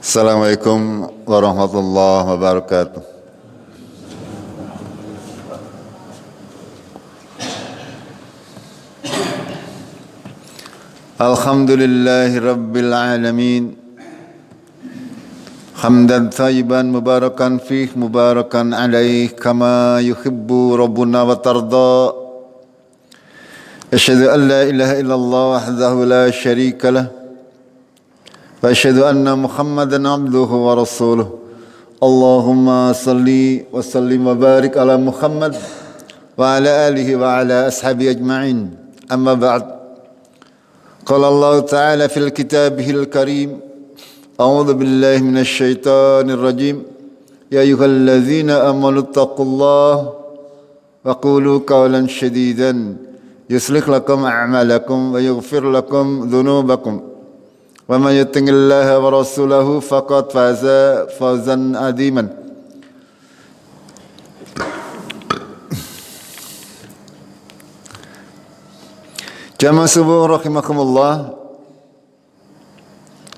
Assalamualaikum warahmatullahi wabarakatuh. Alhamdulillahi rabbil alamin. Hamdan thayyiban mubarakan fih mubarakan alaih kama yuhibbu rabbuna wa tarda. Asyhadu an la ilaha illallah wahdahu la syarika lah. Wa asyhadu anna Muhammadan abduhu wa rasuluh. Allahumma salli wa sallim wa barik ala Muhammad wa ala alihi wa ala ashabi ajma'in. Amma ba'd. Qala Allah Ta'ala fil kitabihil karim. A'udzu billahi minasy syaithanir rajim. Ya ayyuhalladzina amanu taqullaha wa qulu qawlan shadidan yuslih lakum a'malakum wa yaghfir lakum dhunubakum. Wa man yuti'illaha wa rasulahu faqad faza fawzan 'aziman. Jamaah subuh rahimakumullah.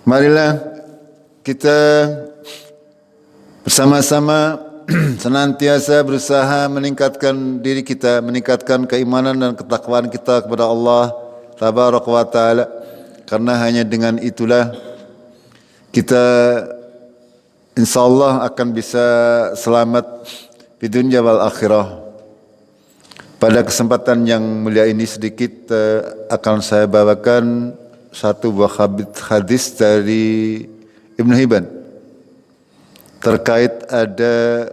Marilah kita bersama-sama senantiasa berusaha meningkatkan diri kita, meningkatkan keimanan dan ketakwaan kita kepada Allah Tabaraka wa Ta'ala. Karena hanya dengan itulah kita insyaallah akan bisa selamat di dunia wal akhirah. Pada kesempatan yang mulia ini sedikit akan saya bawakan satu buah hadis dari Ibnu Hibban terkait ada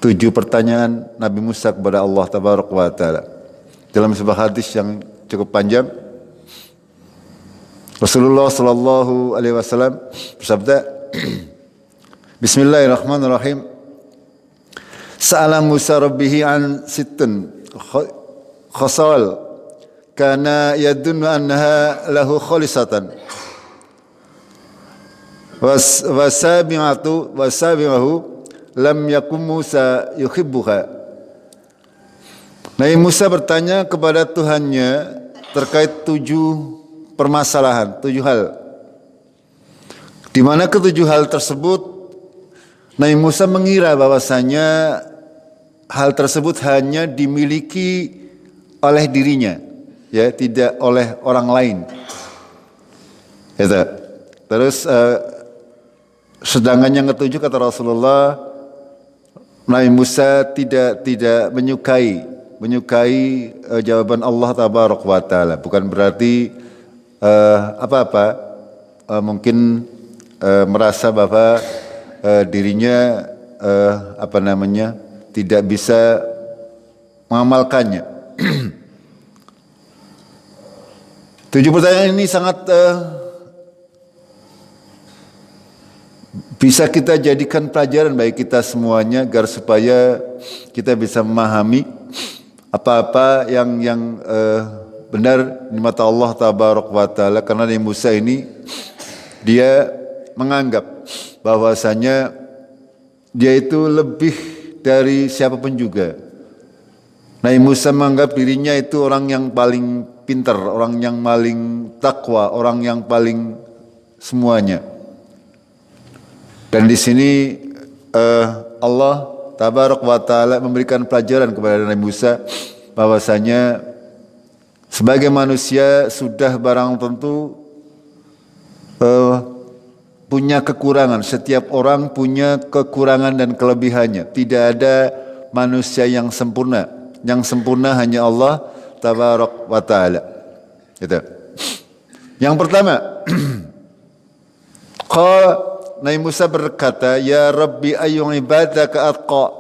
7 pertanyaan Nabi Musa kepada Allah Tabaraka wa Ta'ala. Dalam sebuah hadis yang cukup panjang, Rasulullah sallallahu alaihi wasallam bersabda, Bismillahirrahmanirrahim. Sa'ala Musa rabbihi an sittun khasal kana yadunnu annaha lahu khalisatan wasabi'ahu lam yakun Musa yuhibbuha. Nabi Musa bertanya kepada Tuhannya terkait 7 permasalahan, 7 hal. Di mana ke-7 hal tersebut Nabi Musa mengira bahwasanya hal tersebut hanya dimiliki oleh dirinya, ya, tidak oleh orang lain. Gitu. Terus sedangkan yang ke-7 kata Rasulullah, Nabi Musa tidak menyukai jawaban Allah Tabaraka wa Ta'ala. Bukan berarti mungkin merasa bahwa dirinya tidak bisa mengamalkannya. 7 pertanyaan ini sangat bisa kita jadikan pelajaran bagi kita semuanya agar supaya kita bisa memahami apa-apa yang benar di mata Allah Tabaraka wa Ta'ala. Karena Nabi Musa ini dia menganggap bahwasanya dia itu lebih dari siapapun juga. Nabi Musa menganggap dirinya itu orang yang paling pintar, orang yang paling takwa, orang yang paling semuanya. Dan di sini Allah Tabaraka wa Ta'ala memberikan pelajaran kepada Nabi Musa bahwasanya sebagai manusia sudah barang tentu punya kekurangan. Setiap orang punya kekurangan dan kelebihannya. Tidak ada manusia yang sempurna. Yang sempurna hanya Allah Tabaraka wa Ta'ala. Gitu. Yang pertama, Nabi Musa berkata, Ya Rabbi ayyun ibadaka atqa.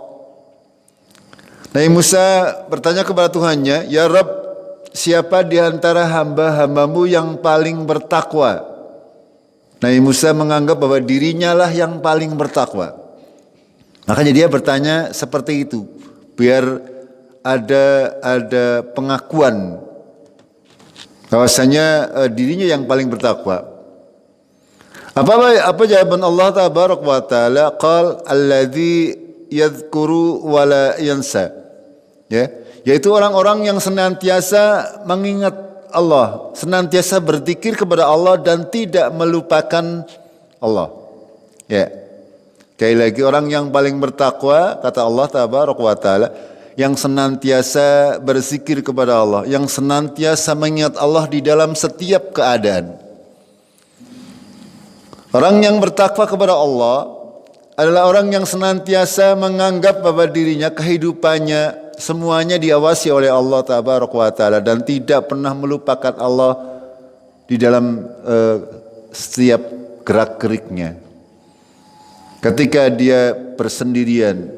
Nabi Musa bertanya kepada Tuhannya, Ya Rabb, siapa di antara hamba-hambamu yang paling bertakwa? Nabi Musa menganggap bahwa dirinya lah yang paling bertakwa. Makanya dia bertanya seperti itu, biar ada pengakuan bahwasanya dirinya yang paling bertakwa. Apa jawaban Allah Tabaraka wa Ta'ala? Qal alladzi yadhkuru wa la yansa. Ya, yaitu orang-orang yang senantiasa mengingat Allah, senantiasa berzikir kepada Allah dan tidak melupakan Allah. Ya. Sekali lagi, orang yang paling bertakwa, kata Allah Tabaraka wa Ta'ala, yang senantiasa berzikir kepada Allah, yang senantiasa mengingat Allah di dalam setiap keadaan. Orang yang bertakwa kepada Allah adalah orang yang senantiasa menganggap bahwa dirinya, kehidupannya, semuanya diawasi oleh Allah Tabaraka wa Ta'ala dan tidak pernah melupakan Allah di dalam setiap gerak-geriknya. Ketika dia bersendirian,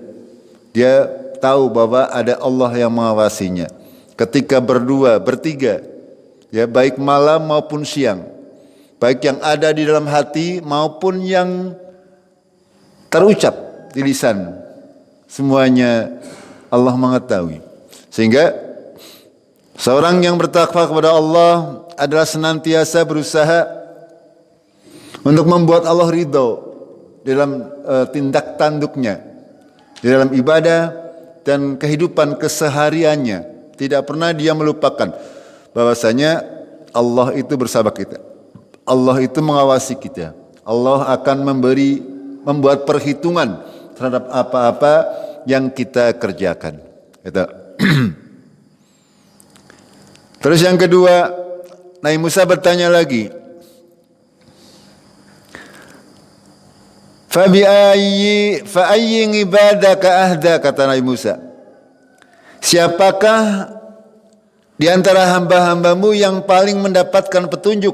dia tahu bahwa ada Allah yang mengawasinya. Ketika berdua, bertiga, ya, baik malam maupun siang, baik yang ada di dalam hati maupun yang terucap di lisan, semuanya Allah mengetahui. Sehingga seorang yang bertakwa kepada Allah adalah senantiasa berusaha untuk membuat Allah ridho dalam tindak tanduknya, di dalam ibadah dan kehidupan kesehariannya. Tidak pernah dia melupakan bahwasanya Allah itu bersama kita. Allah itu mengawasi kita. Allah akan membuat perhitungan terhadap apa-apa yang kita kerjakan. Itu. Terus yang kedua, Nabi Musa bertanya lagi, fa ayyi ibadaka ahda, kata Nabi Musa, siapakah di antara hamba-hambamu yang paling mendapatkan petunjuk?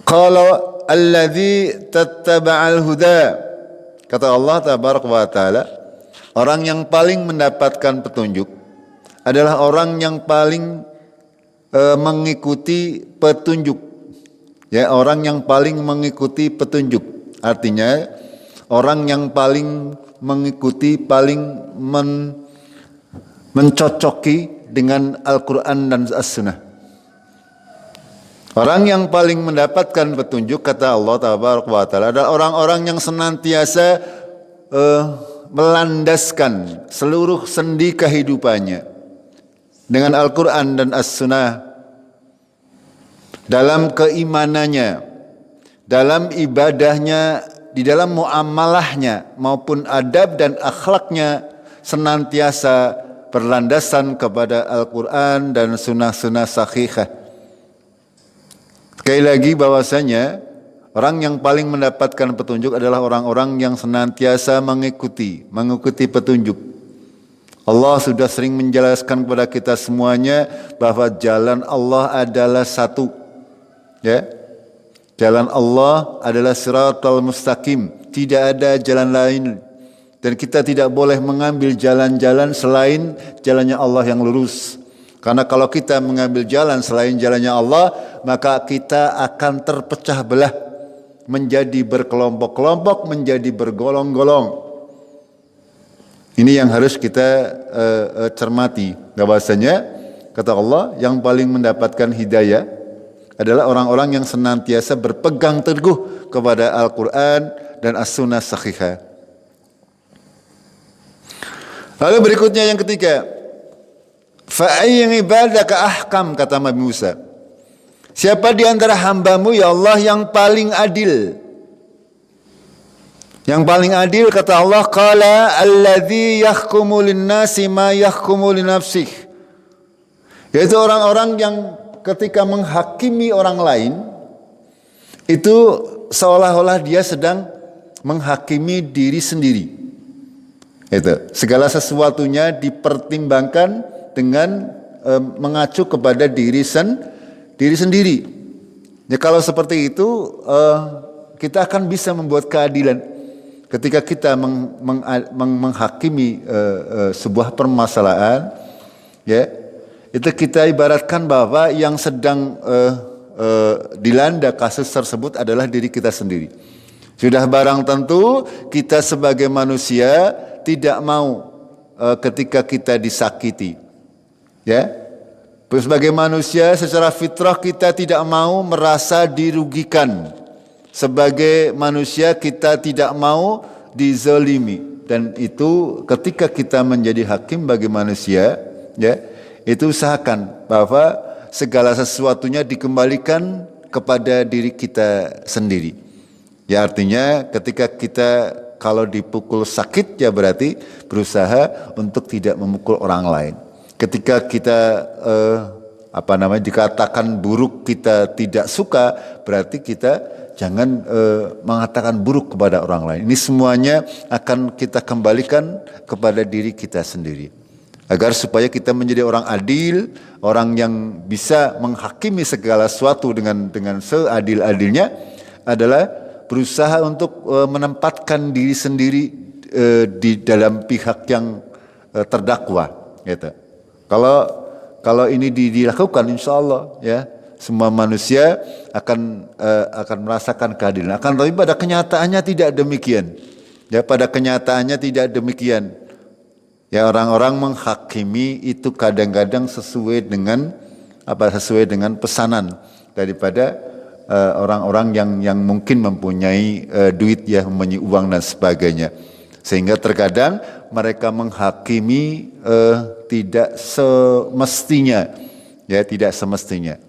Qala alladzi tattaba'al huda, kata Allah Tabaraka wa Ta'ala, orang yang paling mendapatkan petunjuk adalah orang yang paling mengikuti petunjuk. Ya, orang yang paling mengikuti petunjuk. Artinya orang yang paling mengikuti, paling mencocoki dengan Al-Quran dan As-Sunnah. Orang yang paling mendapatkan petunjuk, kata Allah Tabaraka wa Ta'ala, adalah orang-orang yang senantiasa melandaskan seluruh sendi kehidupannya dengan Al-Quran dan As-Sunnah, dalam keimanannya, dalam ibadahnya, di dalam muamalahnya maupun adab dan akhlaknya, senantiasa berlandasan kepada Al-Quran dan sunnah-sunnah sahihah. Sekali lagi bahwasanya orang yang paling mendapatkan petunjuk adalah orang-orang yang senantiasa mengikuti petunjuk. Allah sudah sering menjelaskan kepada kita semuanya bahwa jalan Allah adalah satu. Ya, jalan Allah adalah siratal mustaqim, tidak ada jalan lain, dan kita tidak boleh mengambil jalan-jalan selain jalannya Allah yang lurus. Karena kalau kita mengambil jalan selain jalannya Allah, maka kita akan terpecah belah menjadi berkelompok-kelompok, menjadi bergolong-golong. Ini yang harus kita cermati, bahwasanya kata Allah yang paling mendapatkan hidayah adalah orang-orang yang senantiasa berpegang teguh kepada Al-Quran dan As-Sunnah sahihah. Lalu berikutnya yang ketiga, fa ayyi ibadaka ahkam, kata Nabi Musa, siapa di antara hambamu ya Allah yang paling adil? Yang paling adil, kata Allah, qala alladzi yahkumu lin-nasi ma yahkumu li nafsihi, yaitu orang-orang yang ketika menghakimi orang lain itu seolah-olah dia sedang menghakimi diri sendiri. Itu segala sesuatunya dipertimbangkan dengan mengacu kepada diri sendiri. Ya, kalau seperti itu kita akan bisa membuat keadilan ketika kita menghakimi sebuah permasalahan, ya. Itu kita ibaratkan bahwa yang sedang dilanda kasus tersebut adalah diri kita sendiri. Sudah barang tentu kita sebagai manusia tidak mau ketika kita disakiti. Ya. Sebagai manusia secara fitrah kita tidak mau merasa dirugikan. Sebagai manusia kita tidak mau dizalimi. Dan itu ketika kita menjadi hakim bagi manusia, ya, itu usahakan bahwa segala sesuatunya dikembalikan kepada diri kita sendiri. Ya artinya ketika kita kalau dipukul sakit ya berarti berusaha untuk tidak memukul orang lain. Ketika kita dikatakan buruk kita tidak suka, berarti kita jangan mengatakan buruk kepada orang lain. Ini semuanya akan kita kembalikan kepada diri kita sendiri. Agar supaya kita menjadi orang adil, orang yang bisa menghakimi segala sesuatu dengan seadil-adilnya adalah berusaha untuk menempatkan diri sendiri di dalam pihak yang terdakwa, gitu. Kalau ini dilakukan, insya Allah ya semua manusia akan merasakan keadilan. Akan tapi pada kenyataannya tidak demikian. Ya pada kenyataannya tidak demikian. Ya orang-orang menghakimi itu kadang-kadang sesuai dengan pesanan daripada orang-orang yang mungkin mempunyai duit ya, mempunyai uang dan sebagainya. Sehingga terkadang mereka menghakimi tidak semestinya, ya tidak semestinya.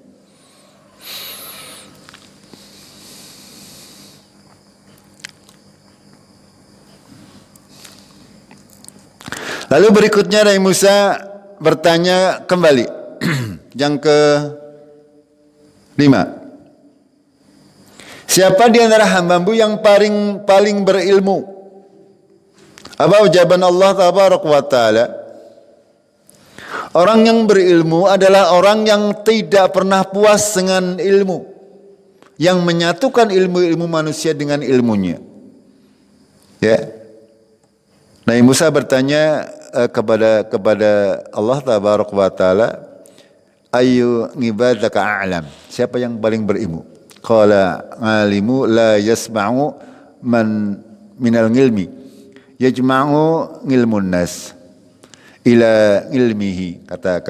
Lalu berikutnya Nabi Musa bertanya kembali, yang ke-5. Siapa di antara hamba-Mu yang paling berilmu? Apa jawaban Allah Tabaraka wa Ta'ala? Orang yang berilmu adalah orang yang tidak pernah puas dengan ilmu, yang menyatukan ilmu-ilmu manusia dengan ilmunya. Ya. Nabi Musa bertanya kepada Allah Tabaraka wa Ta'ala, ayu ngibadaka a'lam? Siapa yang paling berilmu? Qala alimu la yasma'u man minal ilmi yajma'u ngilmun nas ila ilmihi, kata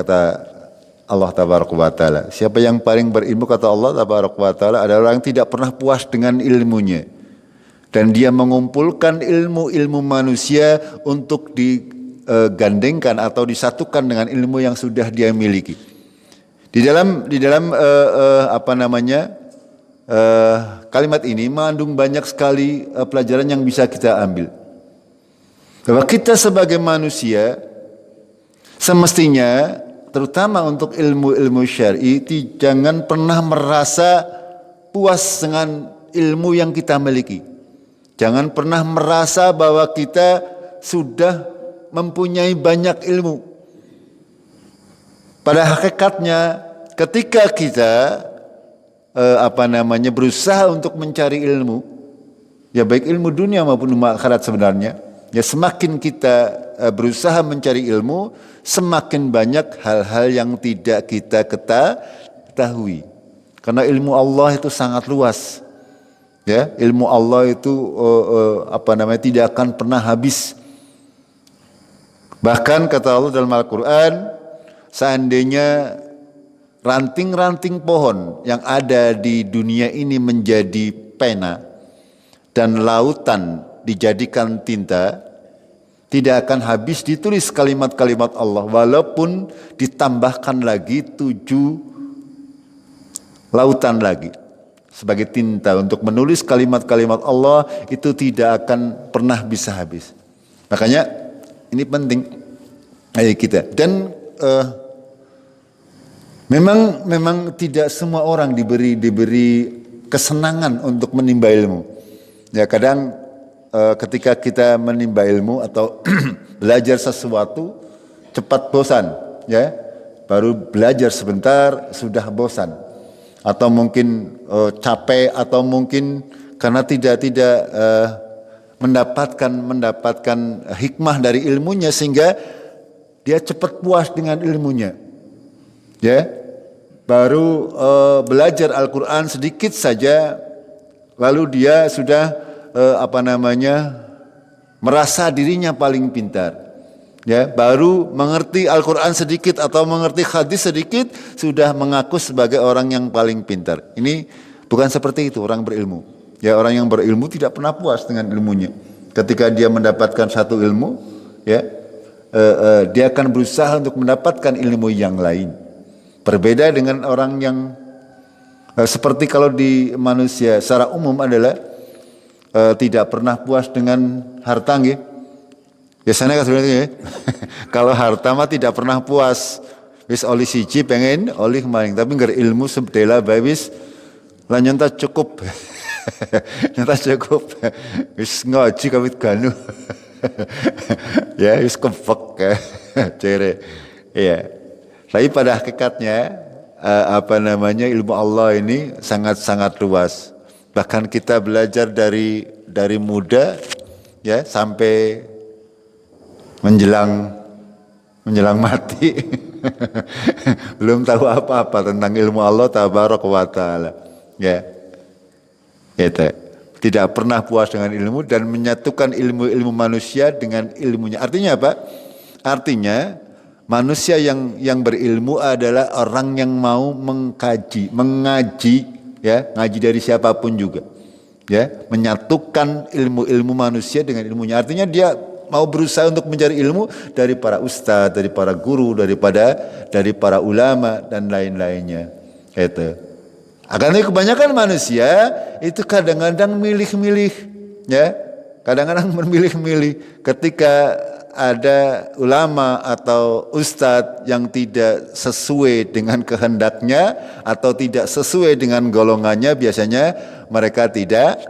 Allah Tabaraka wa Ta'ala. Siapa yang paling berilmu, kata Allah Tabaraka wa Ta'ala, adalah orang yang tidak pernah puas dengan ilmunya dan dia mengumpulkan ilmu-ilmu manusia untuk digandengkan atau disatukan dengan ilmu yang sudah dia miliki. Di dalam kalimat ini mengandung banyak sekali pelajaran yang bisa kita ambil. Bahwa kita sebagai manusia semestinya, terutama untuk ilmu-ilmu syar'i, jangan pernah merasa puas dengan ilmu yang kita miliki. Jangan pernah merasa bahwa kita sudah mempunyai banyak ilmu. Pada hakikatnya, ketika kita berusaha untuk mencari ilmu, ya baik ilmu dunia maupun ilmu akhirat sebenarnya, ya semakin kita berusaha mencari ilmu, semakin banyak hal-hal yang tidak kita ketahui. Karena ilmu Allah itu sangat luas. Ya, ilmu Allah itu tidak akan pernah habis. Bahkan kata Allah dalam Al-Quran, seandainya ranting-ranting pohon yang ada di dunia ini menjadi pena dan lautan dijadikan tinta, tidak akan habis ditulis kalimat-kalimat Allah, walaupun ditambahkan lagi 7 lautan lagi sebagai tinta untuk menulis kalimat-kalimat Allah, itu tidak akan pernah bisa habis. Makanya ini penting bagi kita. Dan memang tidak semua orang diberi kesenangan untuk menimba ilmu. Ya kadang ketika kita menimba ilmu atau belajar sesuatu cepat bosan, ya baru belajar sebentar sudah bosan. Atau mungkin capek, atau mungkin karena tidak mendapatkan hikmah dari ilmunya sehingga dia cepat puas dengan ilmunya. Ya, baru belajar Al-Quran sedikit saja, lalu dia sudah merasa dirinya paling pintar. Ya, baru mengerti Al-Quran sedikit atau mengerti hadis sedikit, sudah mengaku sebagai orang yang paling pintar. Ini bukan seperti itu orang berilmu. Ya, orang yang berilmu tidak pernah puas dengan ilmunya. Ketika dia mendapatkan satu ilmu, ya, dia akan berusaha untuk mendapatkan ilmu yang lain. Berbeda dengan orang yang seperti kalau di manusia secara umum adalah tidak pernah puas dengan harta nggih. Biasanya kan sebenarnya ya. Kalau harta mah tidak pernah puas. Wis oli siji pengen oli maling, tapi ngger ilmu sebdela bae wis lah nyenta cukup. Nyenta cukup. Wis ngaji kawit ganu. Ya wis kepek ya. Cere. Iya. Tapi pada hakikatnya ilmu Allah ini sangat-sangat luas. Bahkan kita belajar dari muda ya sampai menjelang mati. Belum tahu apa-apa tentang ilmu Allah tabaraka wa taala. Ya. Itu. Tidak pernah puas dengan ilmu dan menyatukan ilmu manusia dengan ilmunya. Artinya apa? Artinya manusia yang berilmu adalah orang yang mau mengaji, ya, ngaji dari siapapun juga. Ya, menyatukan ilmu manusia dengan ilmunya. Artinya dia mau berusaha untuk mencari ilmu dari para ustadz, dari para guru, dari para ulama dan lain-lainnya. Itu. Akan tetapi kebanyakan manusia itu kadang-kadang milih-milih, ya, kadang-kadang memilih-milih ketika ada ulama atau ustadz yang tidak sesuai dengan kehendaknya atau tidak sesuai dengan golongannya, biasanya mereka tidak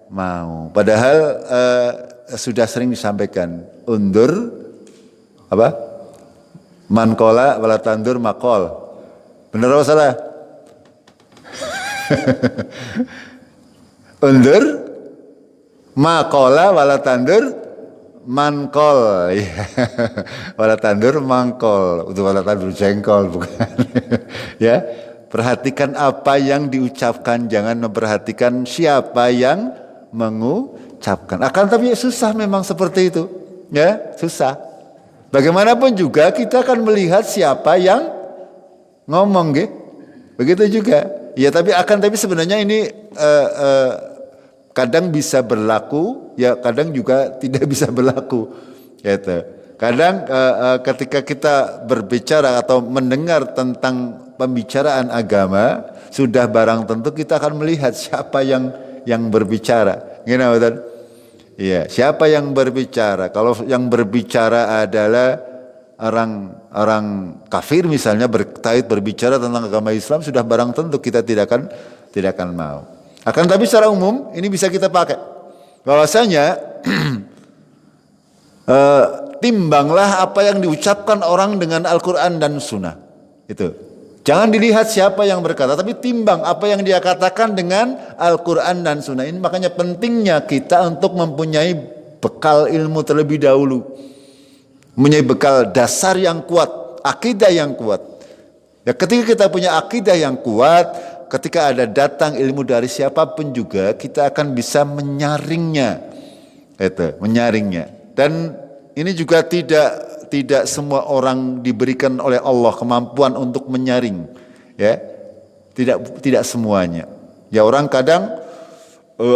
mau. Padahal sudah sering disampaikan, undur apa? Mankola wala tandur makol. Benar apa salah? Undur makola wala tandur mankol. Wala tandur mangkol. Untuk wala tandur jengkol bukan. Ya, perhatikan apa yang diucapkan, jangan memperhatikan siapa yang mengucapkan. Akan tapi susah memang seperti itu. Ya, susah. Bagaimanapun juga kita akan melihat siapa yang ngomong, gitu. Begitu juga. Ya, tapi sebenarnya ini kadang bisa berlaku, ya kadang juga tidak bisa berlaku. Gitu. Kadang ketika kita berbicara atau mendengar tentang pembicaraan agama, sudah barang tentu kita akan melihat siapa yang berbicara. Gini, betul? Iya, siapa yang berbicara? Kalau yang berbicara adalah orang kafir misalnya berbicara tentang agama Islam, sudah barang tentu kita tidak akan mau. Akan tapi secara umum ini bisa kita pakai. Bahwasanya timbanglah apa yang diucapkan orang dengan Al-Quran dan Sunnah. Itu. Jangan dilihat siapa yang berkata, tapi timbang apa yang dia katakan dengan Al-Quran dan Sunnah. Ini makanya pentingnya kita untuk mempunyai bekal ilmu terlebih dahulu. Mempunyai bekal dasar yang kuat, akidah yang kuat. Ya, ketika kita punya akidah yang kuat, ketika ada datang ilmu dari siapapun juga, kita akan bisa menyaringnya. Menyaringnya. Dan ini juga tidak semua orang diberikan oleh Allah kemampuan untuk menyaring, ya, tidak semuanya. Ya, orang kadang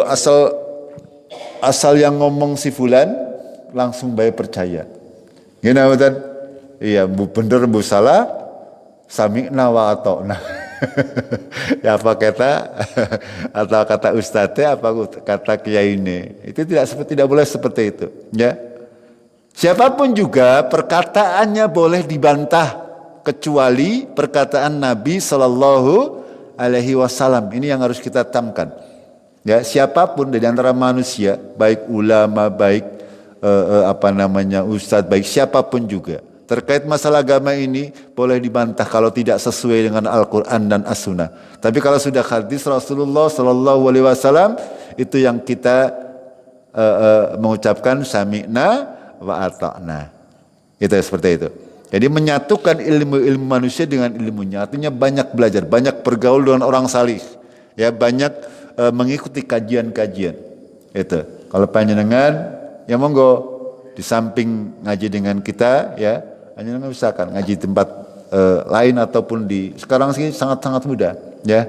asal yang ngomong si fulan langsung baik percaya. Gini betul? Iya, bu bener bu salah, sami'na wa ata'na. Ya apa kata atau kata ustadznya, apa kata kiai ini? Itu tidak boleh seperti itu, ya. Siapapun juga perkataannya boleh dibantah kecuali perkataan Nabi Sallallahu Alaihi Wasallam. Ini yang harus kita tamkan. Ya, siapapun dari antara manusia, baik ulama, baik ustadz, baik siapapun juga, terkait masalah agama ini boleh dibantah kalau tidak sesuai dengan Al-Quran dan As-Sunnah. Tapi kalau sudah hadis Rasulullah Sallallahu Alaihi Wasallam, itu yang kita mengucapkan sami'na wa ata'na. Itu seperti itu. Jadi menyatukan ilmu manusia dengan ilmunya. Artinya banyak belajar, banyak bergaul dengan orang salih. Ya, banyak mengikuti kajian-kajian. Itu. Kalau panjenengan, ya monggo di samping ngaji dengan kita, ya, panjenengan usahakan ngaji tempat lain ataupun sekarang sih sangat-sangat mudah, ya.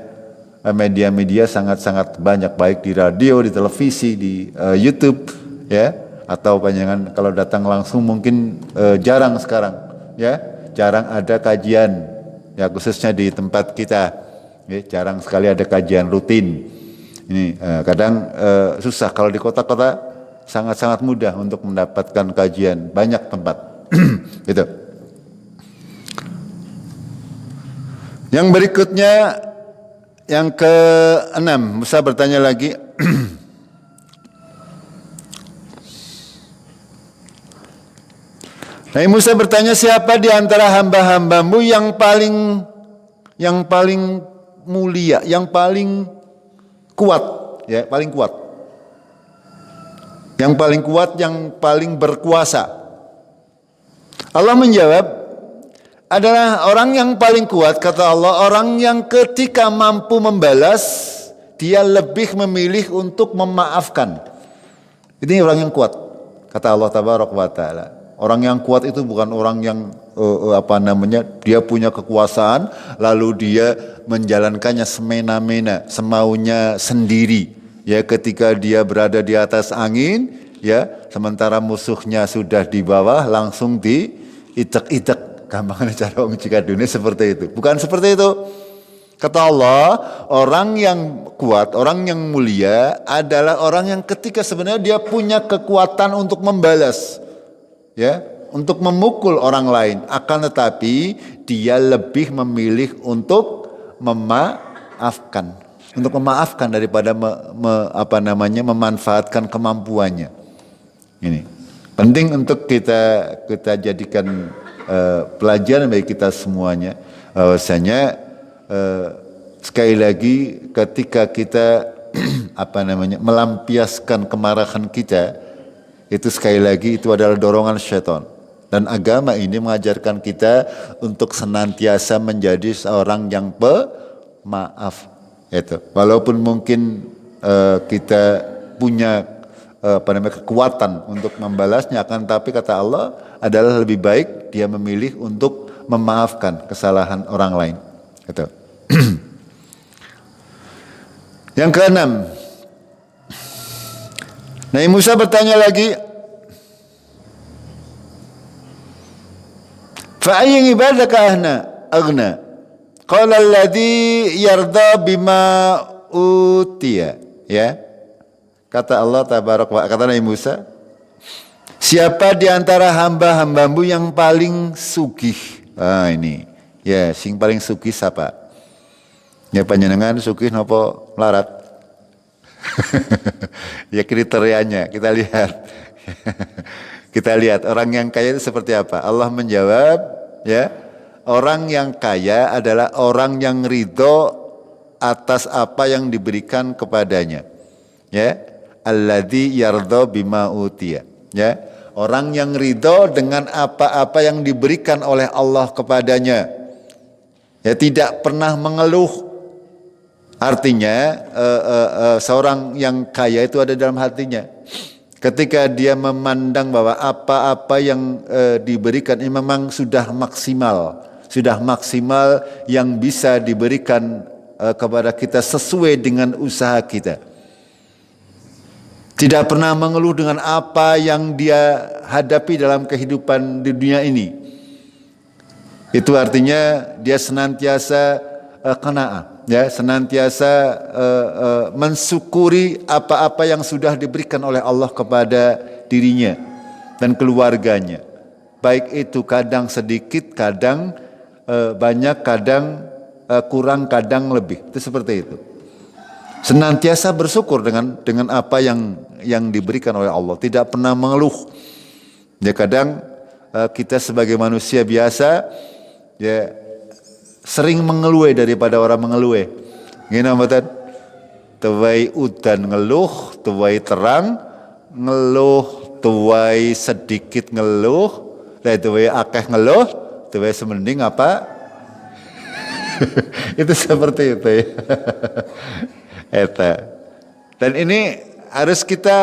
Media-media sangat-sangat banyak, baik di radio, di televisi, di YouTube, ya. Atau panjangan kalau datang langsung mungkin jarang sekarang, ya, jarang ada kajian, ya khususnya di tempat kita, ya, jarang sekali ada kajian rutin. Ini kadang susah kalau di kota-kota sangat-sangat mudah untuk mendapatkan kajian, banyak tempat, gitu. Yang berikutnya, yang ke-6, Musa bertanya lagi. Nabi Musa bertanya, siapa di antara hamba-hambamu yang paling mulia, yang paling kuat, ya, paling kuat. Yang paling kuat, yang paling berkuasa. Allah menjawab, adalah orang yang paling kuat, kata Allah, orang yang ketika mampu membalas, dia lebih memilih untuk memaafkan. Ini orang yang kuat, kata Allah Tabaraka wa Ta'ala. Orang yang kuat itu bukan orang yang dia punya kekuasaan lalu dia menjalankannya semena-mena, semaunya sendiri. Ya, ketika dia berada di atas angin, ya, sementara musuhnya sudah di bawah, langsung diitek-itek. Gampangnya cara orang Cikadune seperti itu. Bukan seperti itu. Kata Allah, orang yang kuat, orang yang mulia adalah orang yang ketika sebenarnya dia punya kekuatan untuk membalas, ya, untuk memukul orang lain, akan tetapi dia lebih memilih untuk memaafkan, daripada memanfaatkan kemampuannya. Ini penting untuk kita jadikan pelajaran bagi kita semuanya, bahwasanya sekali lagi ketika kita melampiaskan kemarahan kita, itu sekali lagi itu adalah dorongan syaitan. Dan agama ini mengajarkan kita untuk senantiasa menjadi seorang yang pemaaf. Itu. Walaupun mungkin kita punya kekuatan untuk membalasnya, akan tapi kata Allah adalah lebih baik dia memilih untuk memaafkan kesalahan orang lain. Gitu. Yang ke-6, Nabi Musa bertanya lagi, fa ayyi ibadaka aghna? Qala alladhi yarda bima utiya. Ya. Kata Allah Tabaraka wa, kata Nabi Musa, siapa di antara hamba-hambamu yang paling sugih? Ini. Ya, sing paling sugih siapa? Ya, panjenengan sugih napa larat? Ya, kriterianya kita lihat. Kita lihat orang yang kaya itu seperti apa. Allah menjawab, ya, orang yang kaya adalah orang yang ridho atas apa yang diberikan kepadanya. Ya, alladzi yardha bima utiya. Ya, orang yang ridho dengan apa-apa yang diberikan oleh Allah kepadanya. Ya, tidak pernah mengeluh. Artinya seorang yang kaya itu ada dalam hatinya. Ketika dia memandang bahwa apa-apa yang diberikan ini memang sudah maksimal yang bisa diberikan kepada kita sesuai dengan usaha kita. Tidak pernah mengeluh dengan apa yang dia hadapi dalam kehidupan di dunia ini. Itu artinya dia senantiasa qanaah. Ya, senantiasa mensyukuri apa-apa yang sudah diberikan oleh Allah kepada dirinya dan keluarganya. Baik itu kadang sedikit, kadang banyak, kadang kurang, kadang lebih. Itu seperti itu. Senantiasa bersyukur dengan apa yang diberikan oleh Allah. Tidak pernah mengeluh. Ya, kadang kita sebagai manusia biasa, ya, sering mengeluh daripada orang mengeluh. Gini mboten? Tuwai udan ngeluh, tuwai terang ngeluh, tuwai sedikit ngeluh, tuwai akeh ngeluh, tuwai semending apa? Itu seperti itu ya. Eta. Dan ini harus kita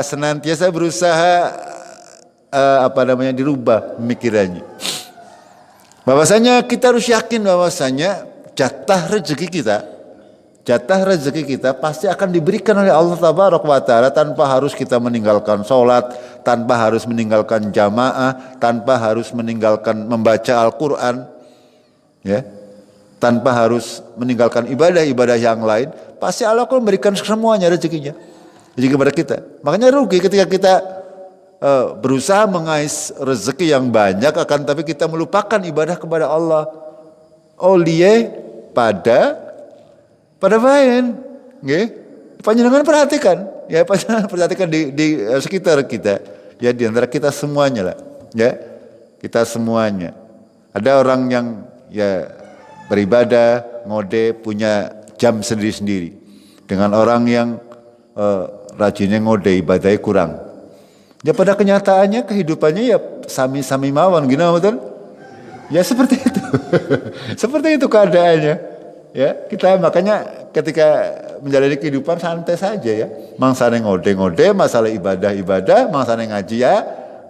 senantiasa berusaha dirubah pemikirannya. Bahwasanya kita harus yakin bahwasanya jatah rezeki kita jatah rezeki kita pasti akan diberikan oleh Allah Tabaraka wa Ta'ala tanpa harus kita meninggalkan sholat, tanpa harus meninggalkan jamaah, tanpa harus meninggalkan membaca Al-Quran, ya, tanpa harus meninggalkan ibadah-ibadah yang lain. Pasti Allah akan memberikan semuanya rezekinya, rezeki kepada kita. Makanya rugi ketika kita berusaha mengais rezeki yang banyak, akan tapi kita melupakan ibadah kepada Allah. Olie pada bayan, nggih. Panjenengan perhatikan, ya, panjenengan perhatikan di sekitar kita, ya, di antara kita semuanya lah, ya, kita semuanya. Ada orang yang ya beribadah, ngode, punya jam sendiri-sendiri, dengan orang yang rajinnya ngode, ibadahnya kurang. Ya pada kenyataannya kehidupannya ya sami-sami mawon, gini betul? Ya seperti itu, seperti itu keadaannya. Ya, kita makanya ketika menjalani kehidupan santai saja ya. Mangsane ngode-ngode, masalah ibadah-ibadah, mangsane ngaji ya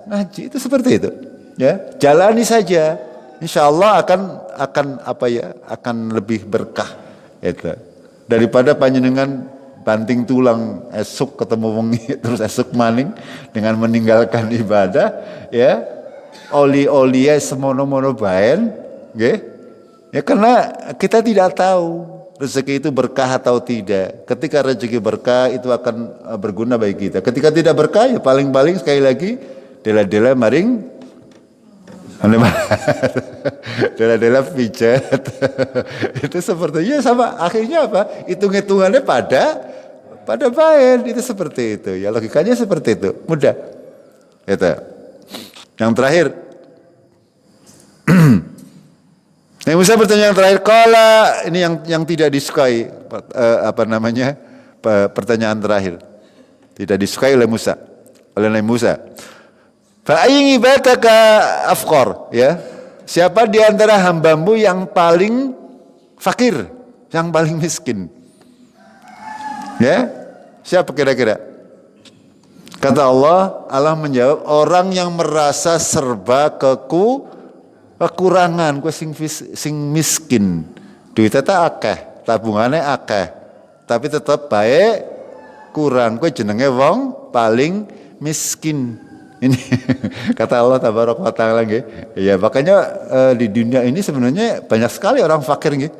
ngaji, itu seperti itu. Ya, jalani saja. Insya Allah akan apa ya? Akan lebih berkah itu. Daripada panjenengan banting tulang esuk ketemu wengi terus esuk maning dengan meninggalkan ibadah, ya. Oli-oli semono-mono baen, nggih. Ya karena kita tidak tahu rezeki itu berkah atau tidak. Ketika rezeki berkah itu akan berguna bagi kita. Ketika tidak berkah ya paling-paling sekali lagi dela-dela maring dela-dela pijat. Itu sepertinya sama, akhirnya apa? Hitung-hitungannya pada bayan, itu seperti itu. Ya logikanya seperti itu. Mudah. Itu. Yang terakhir. Yang bisa bertanya yang terakhir, kala ini yang tidak disukai, pertanyaan terakhir tidak disukai oleh Nabi Musa. Fa'aying ibadaka afqar, ya. Siapa di antara hambamu yang paling fakir, yang paling miskin? Ya, siapa kira-kira? Kata Allah menjawab, orang yang merasa serba kekurangan, gue sing miskin, duitnya tak akeh, tabungannya akeh, tapi tetap baik kurang, gue jenenge wong paling miskin. Ini kata Allah Tabaraka wa Ta'ala, nggih. Ya makanya di dunia ini sebenarnya banyak sekali orang fakir, nggih.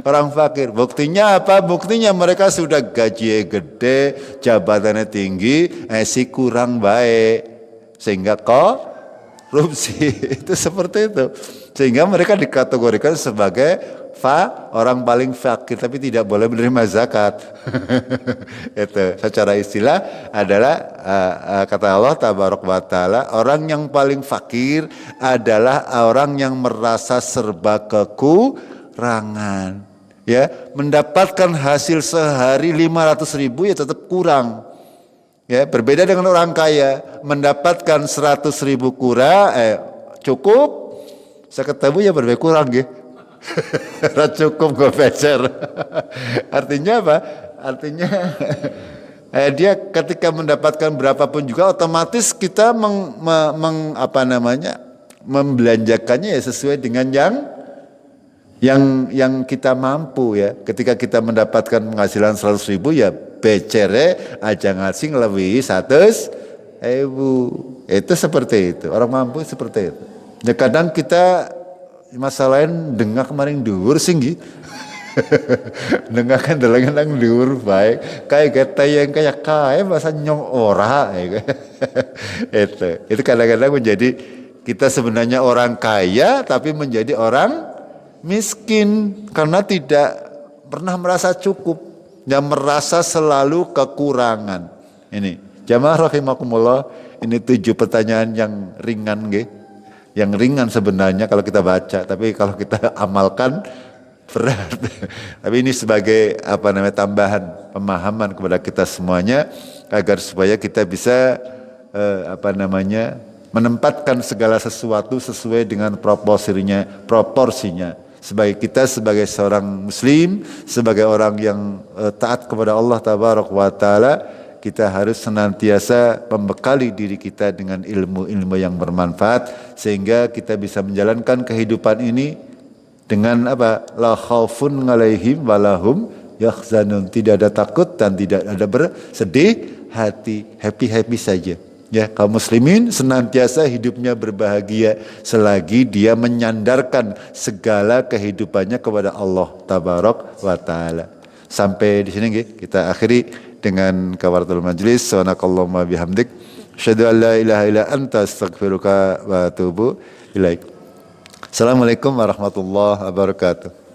Orang fakir. Buktinya apa? Buktinya mereka sudah gaji gede, jabatannya tinggi, si kurang baik, sehingga korupsi. Itu seperti itu. Sehingga mereka dikategorikan sebagai orang paling fakir, tapi tidak boleh menerima zakat. Itu secara istilah adalah kata Allah Tabaraka wa Ta'ala, orang yang paling fakir adalah orang yang merasa serba kekurangan. Ya, mendapatkan hasil sehari 500.000 ya tetap kurang. Ya, berbeda dengan orang kaya, mendapatkan 100.000 cukup, saya ketemu ya berbeda kurang, gitu. Cukup gue becer. Artinya apa? Artinya dia ketika mendapatkan berapapun juga otomatis kita membelanjakannya ya sesuai dengan yang kita mampu ya. Ketika kita mendapatkan penghasilan 100.000 ya becere aja ngasih lebih 100.000. Itu seperti itu. Orang mampu seperti itu. Ya kadang kita masalahin dengar kemarin dhuwur singgi. Dengar kan delengan nang dhuwur baik. Kayak kita yang kayak masa nyong ora. Itu kadang-kadang menjadi kita sebenarnya orang kaya tapi menjadi orang miskin karena tidak pernah merasa cukup, yang merasa selalu kekurangan. Ini jamaah rahimakumullah, ini 7 pertanyaan yang ringan, nggih. Yang ringan sebenarnya kalau kita baca, tapi kalau kita amalkan berat. Tapi ini sebagai tambahan pemahaman kepada kita semuanya agar supaya kita bisa menempatkan segala sesuatu sesuai dengan proporsinya. Sebagai kita sebagai seorang muslim, sebagai orang yang taat kepada Allah Tabaraka wa Ta'ala, kita harus senantiasa membekali diri kita dengan ilmu-ilmu yang bermanfaat sehingga kita bisa menjalankan kehidupan ini dengan la khaufun 'alaihim walahum yahzanun, tidak ada takut dan tidak ada bersedih hati, happy saja. Ya, kaum muslimin senantiasa hidupnya berbahagia selagi dia menyandarkan segala kehidupannya kepada Allah tabarok wa taala. Sampai di sini kita akhiri dengan kafaratul majlis. Subhanakallahumma bihamdik, asyhadu an la ilaha illa anta, astaghfiruka wa atubu ilaik. Assalamualaikum warahmatullahi wabarakatuh.